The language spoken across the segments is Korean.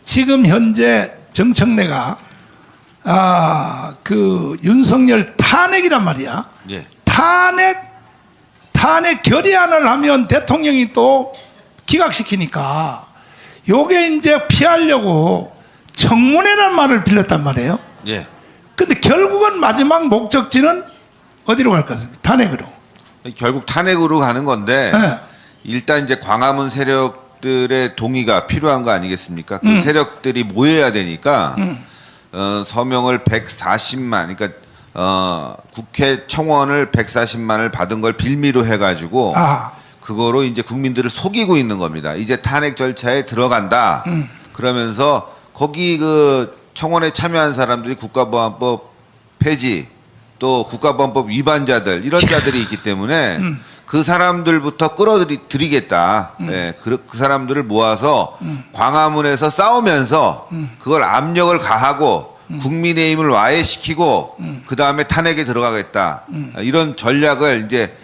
지금 현재 정청래가 그 윤석열 탄핵이란 말이야. 예. 탄핵 결의안을 하면 대통령이 또 기각시키니까 요게 이제 피하려고 청문회란 말을 빌렸단 말이에요. 예. 근데 결국은 마지막 목적지는 어디로 갈 것입니까? 탄핵으로. 결국 탄핵으로 가는 건데 네. 일단 이제 광화문 세력들의 동의가 필요한 거 아니겠습니까? 그 세력들이 모여야 되니까 서명을 140만, 그러니까 국회 청원을 140만을 받은 걸 빌미로 해가지고 그거로 이제 국민들을 속이고 있는 겁니다. 이제 탄핵 절차에 들어간다. 그러면서 거기 그 청원에 참여한 사람들이 국가보안법 폐지 또 국가보안법 위반자들 이런 자들이 있기 때문에 그 사람들부터 끌어들이겠다. 예, 그 사람들을 모아서 광화문에서 싸우면서 그걸 압력을 가하고 국민의힘을 와해시키고 그 다음에 탄핵에 들어가겠다. 이런 전략을 이제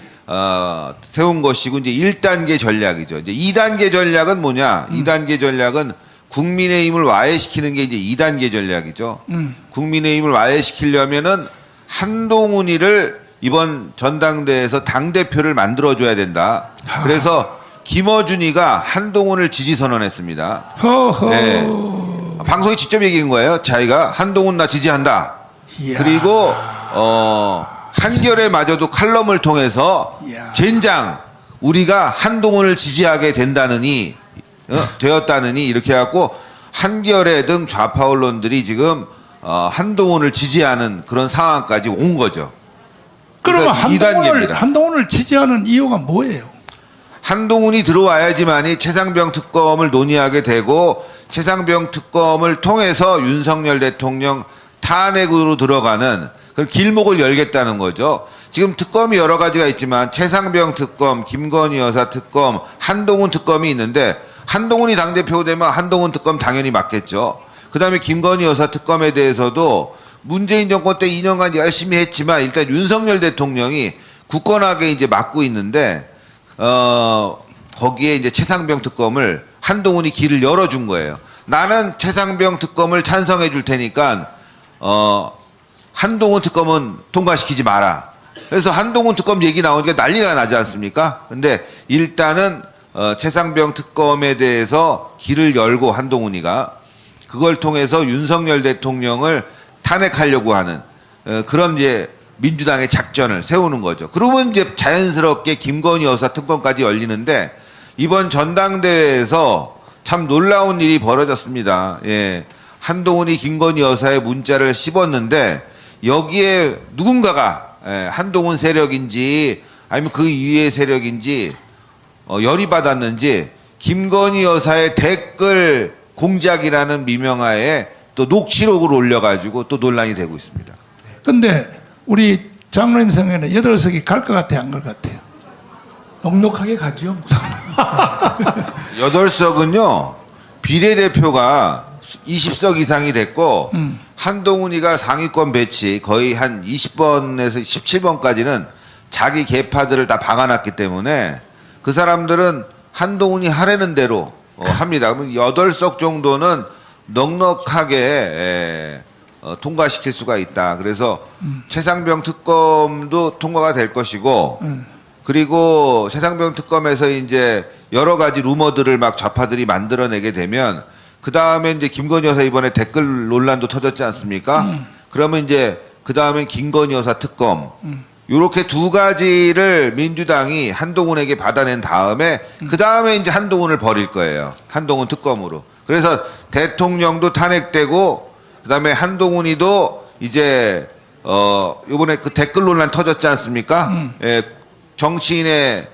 세운 것이고 이제 1단계 전략이죠. 이제 2단계 전략은 뭐냐? 2단계 전략은 국민의힘을 와해시키는 게 이제 2단계 전략이죠. 국민의힘을 와해시키려면은 한동훈이를 이번 전당대회에서 당대표를 만들어줘야 된다. 그래서 김어준이가 한동훈을 지지 선언했습니다. 네. 방송에 직접 얘기한 거예요. 자기가 한동훈 나 지지한다. 이야. 그리고 한겨레 마저도 칼럼을 통해서 젠장 우리가 한동훈을 지지하게 된다느니 되었다느니 이렇게 해갖고 한겨레 등 좌파 언론들이 지금 한동훈을 지지하는 그런 상황까지 온 거죠. 그러면 그러니까 한동훈을 지지하는 이유가 뭐예요? 한동훈이 들어와야지만이 최상병 특검을 논의하게 되고 최상병 특검을 통해서 윤석열 대통령 탄핵으로 들어가는 그 길목을 열겠다는 거죠. 지금 특검이 여러 가지가 있지만 최상병 특검, 김건희 여사 특검, 한동훈 특검이 있는데 한동훈이 당대표 되면 한동훈 특검 당연히 맞겠죠. 그 다음에 김건희 여사 특검에 대해서도 문재인 정권 때 2년간 열심히 했지만 일단 윤석열 대통령이 굳건하게 이제 맡고 있는데 거기에 이제 최상병 특검을 한동훈이 길을 열어준 거예요. 나는 최상병 특검을 찬성해 줄 테니까 한동훈 특검은 통과시키지 마라. 그래서 한동훈 특검 얘기 나오니까 난리가 나지 않습니까? 근데 일단은 최상병 특검에 대해서 길을 열고 한동훈이가 그걸 통해서 윤석열 대통령을 탄핵하려고 하는 그런 이제 민주당의 작전을 세우는 거죠. 그러면 이제 자연스럽게 김건희 여사 특검까지 열리는데 이번 전당대회에서 참 놀라운 일이 벌어졌습니다. 예. 한동훈이 김건희 여사의 문자를 씹었는데 여기에 누군가가 한동훈 세력인지 아니면 그 이외의 세력인지 열이 받았는지 김건희 여사의 댓글 공작이라는 미명하에 또 녹취록을 올려가지고 또 논란이 되고 있습니다. 근데 우리 장로님 생각에는 8석이 갈 것 같아요? 안 갈 것 같아요? 넉넉하게 가죠. 8석은요 비례대표가 20석 이상이 됐고 한동훈이가 상위권 배치 거의 한 20번에서 17번까지는 자기 계파들을 다 박아놨기 때문에 그 사람들은 한동훈이 하라는 대로 합니다. 그러면 8석 정도는 넉넉하게 통과시킬 수가 있다. 그래서 최상병 특검도 통과가 될 것이고 그리고 최상병 특검에서 이제 여러 가지 루머들을 막 좌파들이 만들어내게 되면 그 다음에 이제 김건희 여사 이번에 댓글 논란도 터졌지 않습니까? 그러면 이제 그 다음엔 김건희 여사 특검 요렇게 두 가지를 민주당이 한동훈에게 받아낸 다음에 그 다음에 이제 한동훈을 버릴 거예요. 한동훈 특검으로. 그래서 대통령도 탄핵되고 그 다음에 한동훈이도 이제 요번에 그 댓글 논란 터졌지 않습니까? 예, 정치인의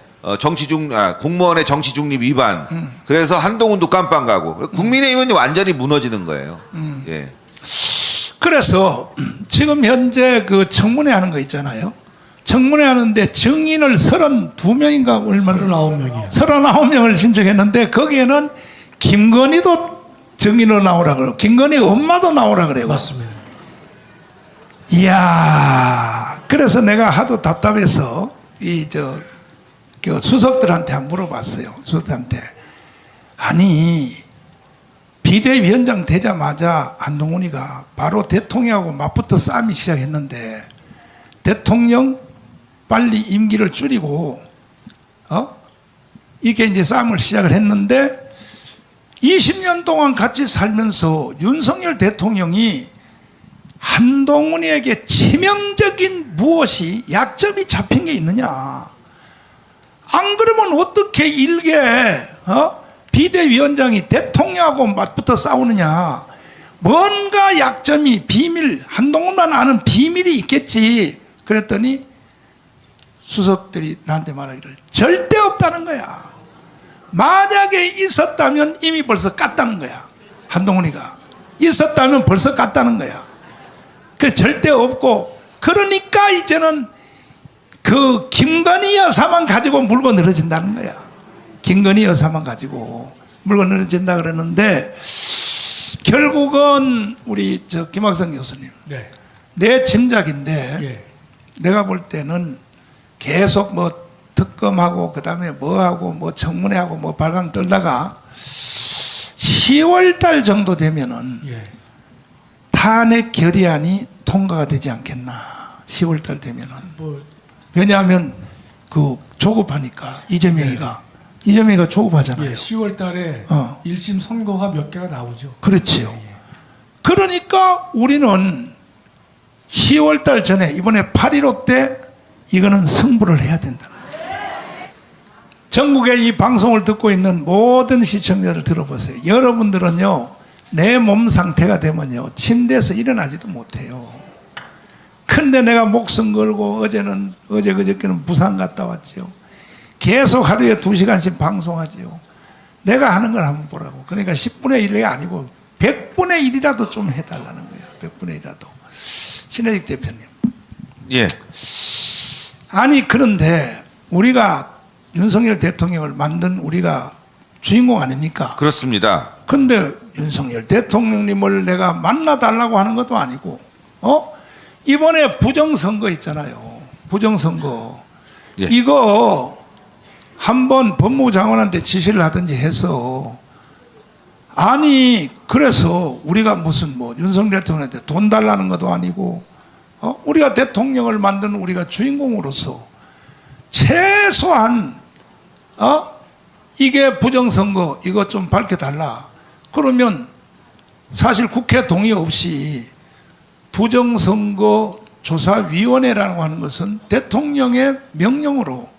공무원의 정치 중립 위반. 그래서 한동훈도 깜빵 가고 국민의힘은 완전히 무너지는 거예요. 예. 그래서 지금 현재 그 청문회 하는 거 있잖아요. 청문회 하는데 증인을 32명인가 얼마나 39명이요. 39명을 신청했는데 거기에는 김건희도 증인으로 나오라 그러고 김건희 엄마도 나오라 그래요. 맞습니다. 이야, 그래서 내가 하도 답답해서 그 수석들한테 한번 물어봤어요. 수석들한테 아니 비대위원장 되자마자 한동훈이가 바로 대통령하고 맞붙어 싸움이 시작했는데 대통령 빨리 임기를 줄이고 이게 이제 싸움을 시작을 했는데 20년 동안 같이 살면서 윤석열 대통령이 한동훈에게 치명적인 무엇이 약점이 잡힌 게 있느냐? 안 그러면 어떻게 일개 비대위원장이 대통령하고 맞붙어 싸우느냐? 뭔가 약점이 비밀 한동훈만 아는 비밀이 있겠지. 그랬더니 수석들이 나한테 말하기를 절대 없다는 거야. 만약에 있었다면 이미 벌써 깠다는 거야. 한동훈이가 있었다면 벌써 깠다는 거야. 그 절대 없고 그러니까 이제는 그 김건희 여사만 가지고 물고 늘어진다는 거야. 김건희 여사만 가지고 물고 늘어진다 그러는데 결국은 우리 김학성 교수님 네. 내 짐작인데 예. 내가 볼 때는 계속 뭐 특검하고 그다음에 뭐하고 뭐 청문회하고 뭐 발광 떨다가 10월 달 정도 되면은 예. 탄핵 결의안이 통과가 되지 않겠나. 10월 달 되면은. 뭐 왜냐하면 그 조급하니까 이재명이가 조급하잖아요. 예, 10월 달에 1심 선고가 몇 개가 나오죠. 그렇지요. 그러니까 우리는 10월 달 전에 이번에 8.15 때 이거는 승부를 해야 된다. 전국의 이 방송을 듣고 있는 모든 시청자들 들어보세요. 여러분들은요, 내 몸 상태가 되면요, 침대에서 일어나지도 못해요. 근데 내가 목숨 걸고 어제 그저께는 부산 갔다 왔지요. 계속 하루에 2시간씩 방송하지요. 내가 하는 걸 한번 보라고. 그러니까 10분의 1이 아니고 100분의 1이라도 좀 해달라는 거예요. 100분의 1이라도. 신혜직 대표님. 예. 아니 그런데 우리가 윤석열 대통령을 만든 우리가 주인공 아닙니까? 그렇습니다. 근데 윤석열 대통령님을 내가 만나달라고 하는 것도 아니고 이번에 부정선거 있잖아요. 부정선거. 예. 이거 한번 법무부 장관한테 지시를 하든지 해서 아니 그래서 우리가 무슨 뭐 윤석열 대통령한테 돈 달라는 것도 아니고 우리가 대통령을 만든 우리가 주인공으로서 최소한 이게 부정선거 이거 좀 밝혀달라. 그러면 사실 국회 동의 없이 부정선거 조사위원회라고 하는 것은 대통령의 명령으로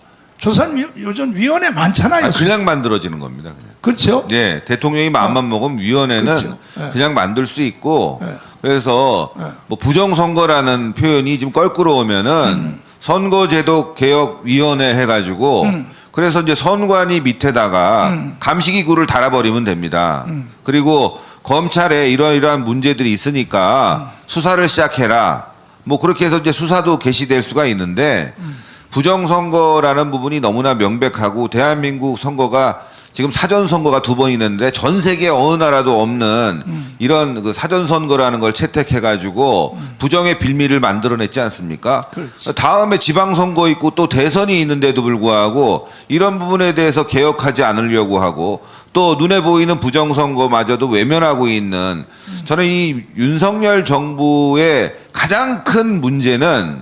요즘 위원회 많잖아요. 그냥 만들어지는 겁니다. 그냥. 그렇죠? 예, 대통령이 마음만 먹으면 위원회는 그렇죠. 예. 그냥 만들 수 있고 예. 그래서 예. 뭐 부정선거라는 표현이 지금 껄끄러우면은 선거제도 개혁위원회 해가지고 그래서 이제 선관위 밑에다가 감시기구를 달아버리면 됩니다. 그리고 검찰에 이러이러한 문제들이 있으니까 수사를 시작해라. 뭐 그렇게 해서 이제 수사도 개시될 수가 있는데 부정선거라는 부분이 너무나 명백하고 대한민국 선거가 지금 사전선거가 2번 있는데 전 세계 어느 나라도 없는 이런 그 사전선거라는 걸 채택해가지고 부정의 빌미를 만들어냈지 않습니까? 그렇지. 다음에 지방선거 있고 또 대선이 있는데도 불구하고 이런 부분에 대해서 개혁하지 않으려고 하고 또 눈에 보이는 부정선거마저도 외면하고 있는 저는 이 윤석열 정부의 가장 큰 문제는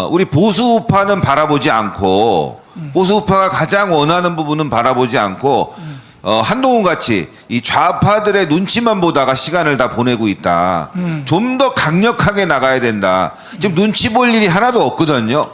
우리 보수우파는 바라보지 않고 보수우파가 가장 원하는 부분은 바라보지 않고 한동훈 같이 이 좌파들의 눈치만 보다가 시간을 다 보내고 있다. 좀 더 강력하게 나가야 된다. 지금 눈치 볼 일이 하나도 없거든요.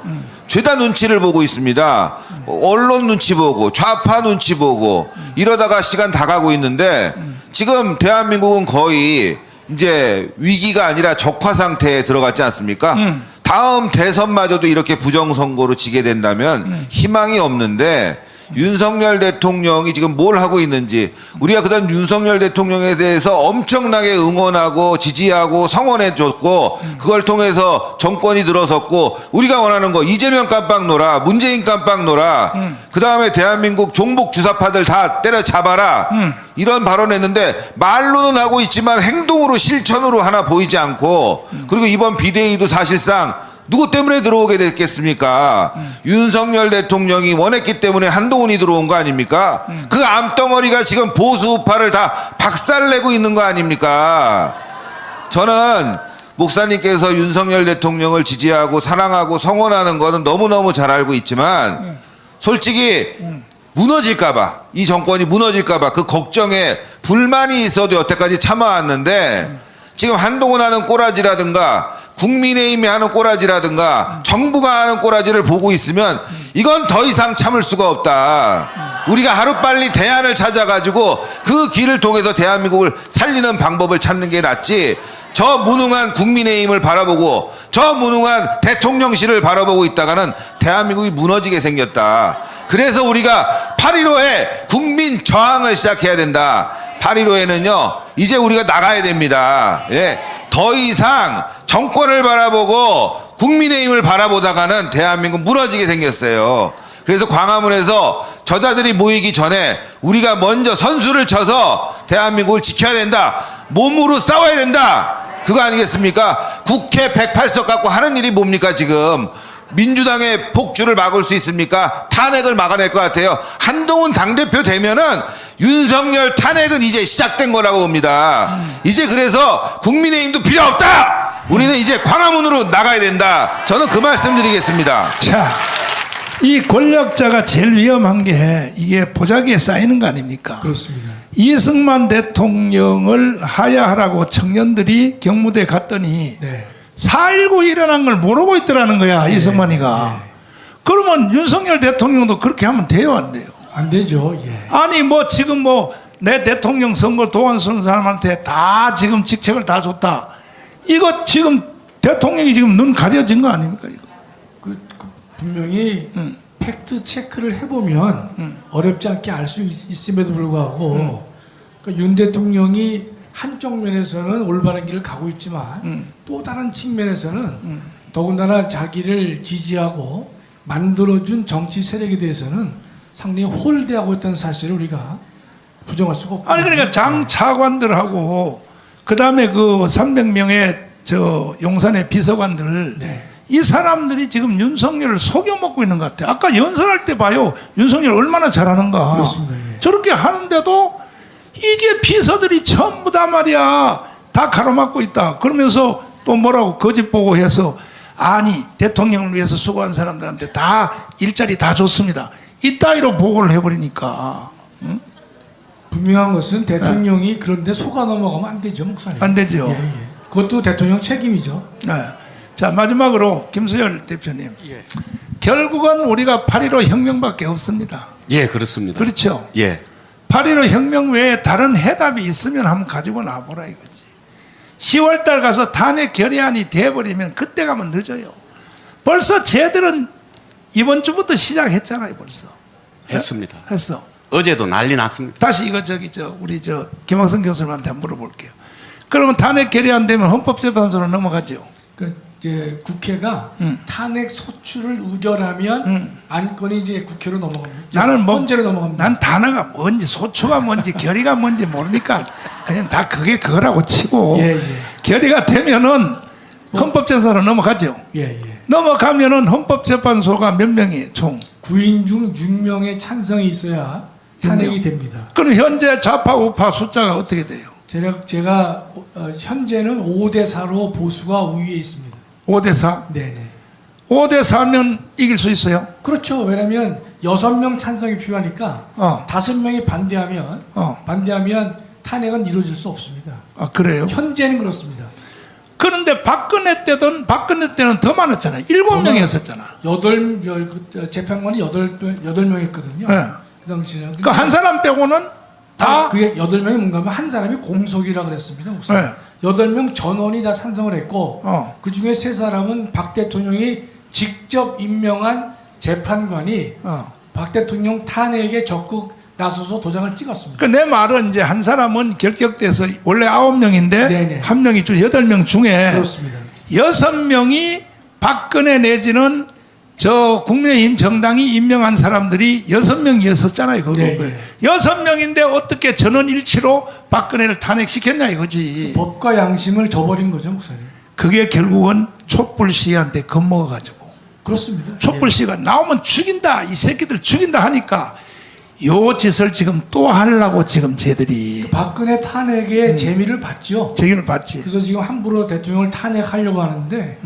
죄다 눈치를 보고 있습니다. 언론 눈치 보고 좌파 눈치 보고 이러다가 시간 다 가고 있는데 지금 대한민국은 거의 이제 위기가 아니라 적화 상태에 들어갔지 않습니까? 다음 대선마저도 이렇게 부정선거로 지게 된다면 희망이 없는데 윤석열 대통령이 지금 뭘 하고 있는지 우리가 그다음 윤석열 대통령에 대해서 엄청나게 응원하고 지지하고 성원해줬고 그걸 통해서 정권이 들어섰고 우리가 원하는 거 이재명 깜빡 놀아 문재인 깜빡 놀아 그다음에 대한민국 종북 주사파들 다 때려잡아라 이런 발언했는데 말로는 하고 있지만 행동으로 실천으로 하나 보이지 않고 그리고 이번 비대위도 사실상 누구 때문에 들어오게 됐겠습니까? 윤석열 대통령이 원했기 때문에 한동훈이 들어온 거 아닙니까? 그 암덩어리가 지금 보수 우파를 다 박살내고 있는 거 아닙니까? 저는 목사님께서 윤석열 대통령을 지지하고 사랑하고 성원하는 거는 너무너무 잘 알고 있지만 솔직히 무너질까봐, 이 정권이 무너질까봐 그 걱정에 불만이 있어도 여태까지 참아왔는데 지금 한동훈 하는 꼬라지라든가 국민의힘이 하는 꼬라지라든가 정부가 하는 꼬라지를 보고 있으면 이건 더 이상 참을 수가 없다. 우리가 하루빨리 대안을 찾아가지고 그 길을 통해서 대한민국을 살리는 방법을 찾는 게 낫지, 저 무능한 국민의힘을 바라보고 저 무능한 대통령실을 바라보고 있다가는 대한민국이 무너지게 생겼다. 그래서 우리가 8.15에 국민 저항을 시작해야 된다. 8.15에는요 이제 우리가 나가야 됩니다. 예. 더 이상 정권을 바라보고 국민의힘을 바라보다가는 대한민국 무너지게 생겼어요. 그래서 광화문에서 저자들이 모이기 전에 우리가 먼저 선수를 쳐서 대한민국을 지켜야 된다. 몸으로 싸워야 된다. 그거 아니겠습니까? 국회 108석 갖고 하는 일이 뭡니까 지금? 민주당의 폭주를 막을 수 있습니까? 탄핵을 막아낼 것 같아요. 한동훈 당대표 되면은 윤석열 탄핵은 이제 시작된 거라고 봅니다. 이제 그래서 국민의힘도 필요 없다. 우리는 이제 광화문으로 나가야 된다. 저는 그 말씀 드리겠습니다. 자, 이 권력자가 제일 위험한 게 이게 보자기에 쌓이는 거 아닙니까? 그렇습니다. 이승만 대통령을 하야하라고 청년들이 경무대에 갔더니 네. 4.19 일어난 걸 모르고 있더라는 거야, 이승만이가. 그러면 윤석열 대통령도 그렇게 하면 돼요, 안 돼요? 안 되죠. 예. 아니 뭐 지금 뭐 내 대통령 선거 도안 쓰는 사람한테 다 지금 직책을 다 줬다. 이거 지금 대통령이 지금 눈 가려진 거 아닙니까 이거? 그 분명히 팩트 체크를 해보면 어렵지 않게 알 수 있음에도 불구하고 그러니까 윤 대통령이 한쪽 면에서는 올바른 길을 가고 있지만 또 다른 측면에서는 더군다나 자기를 지지하고 만들어준 정치 세력에 대해서는 상당히 홀대하고 있다는 사실을 우리가 부정할 수가 없고. 아니 그러니까 장 차관들하고 그 다음에 그 300명의 저 용산의 비서관들 네. 이 사람들이 지금 윤석열을 속여 먹고 있는 것 같아. 아까 연설할 때 봐요. 윤석열 얼마나 잘하는가. 그렇습니다. 예. 저렇게 하는데도 이게 비서들이 전부 다 말이야 다 가로막고 있다. 그러면서 또 뭐라고 거짓 보고해서 아니 대통령을 위해서 수고한 사람들한테 다 일자리 다 줬습니다. 이따위로 보고를 해버리니까 응? 분명한 것은 대통령이 그런데 속아 넘어가면 안 되죠, 목사님. 안 되죠. 예, 예. 그것도 대통령 책임이죠. 네. 자 마지막으로 김수열 대표님 결국은 우리가 8.15 혁명밖에 없습니다. 예, 그렇습니다. 그렇죠. 예. 8.15 혁명 외에 다른 해답이 있으면 한번 가지고 나와보라 이거지. 10월달 가서 탄핵 결의안이 돼버리면 그때 가면 늦어요. 벌써 쟤들은 이번 주부터 시작했잖아요 벌써. 했습니다. 했어. 어제도 난리 났습니다. 다시 이거 우리 김학성 교수님한테 한번 물어볼게요. 그러면 탄핵 결의안 되면 헌법재판소로 넘어가죠. 그 이제 국회가 탄핵 소추를 의결하면 안건이 이제 국회로 넘어갑니다. 나는 뭐 헌재로 넘어갑니다. 난 단어가 뭔지 소추가 뭔지 결의가 뭔지 모르니까 그냥 다 그게 그거라고 치고 예, 예. 결의가 되면은 헌법재판소로 넘어가죠. 예, 예. 넘어가면은 헌법재판소가 몇 명이 총? 9인 중 6명의 찬성이 있어야 탄핵이 됩니다. 그럼 현재 좌파 우파 숫자가 어떻게 돼요? 제가 현재는 5대 4로 보수가 우위에 있습니다. 5대 4? 네네. 5대 4면 이길 수 있어요? 그렇죠. 왜냐하면 6명 찬성이 필요하니까 어. 5명이 반대하면 탄핵은 이루어질 수 없습니다. 아 그래요? 현재는 그렇습니다. 그런데 박근혜 때는 더 많았잖아요. 7명이었었잖아. 재판관이 8명이었거든요. 네. 그 당시에는. 그 한 사람 빼고는 다 그게 8명이 뭔가 하면 한 사람이 공석이라 그랬습니다. 목사님. 네. 8명 전원이 다 찬성을 했고 그 중에 3사람은 박 대통령이 직접 임명한 재판관이 박 대통령 탄핵에 적극 나서서 도장을 찍었습니다. 그 내 말은 이제 한 사람은 결격돼서 원래 9명인데 네네. 한 명이 8명 중에 그렇습니다. 6명이 박근혜 내지는 저 국민의힘 정당이 임명한 사람들이 6명이었었잖아요. 그거. 네, 네. 6명인데 어떻게 전원 일치로 박근혜를 탄핵시켰냐 이거지. 법과 양심을 저버린 거죠, 목사님. 그게 결국은 촛불 시위한테 겁먹어가지고 그렇습니다. 촛불 시위가 나오면 죽인다, 이 새끼들 죽인다 하니까 요 짓을 지금 또 하려고 지금 쟤들이 박근혜 탄핵의 재미를 봤죠. 책임을 받지. 그래서 지금 함부로 대통령을 탄핵하려고 하는데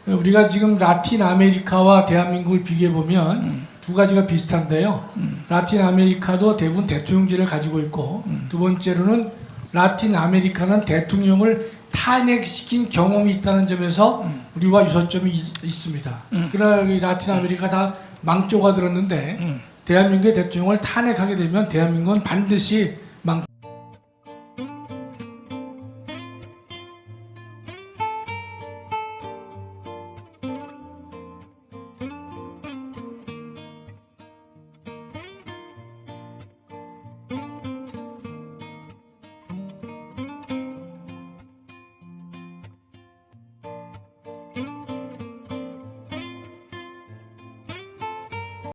우리가 지금 라틴 아메리카와 대한민국을 비교해 보면 두 가지가 비슷한데요. 라틴 아메리카도 대부분 대통령제를 가지고 있고 두 번째로는 라틴 아메리카는 대통령을 탄핵시킨 경험이 있다는 점에서 우리와 유사점이 있습니다. 그러나 이 라틴 아메리카 다 망조가 들었는데 대한민국의 대통령을 탄핵하게 되면 대한민국은 반드시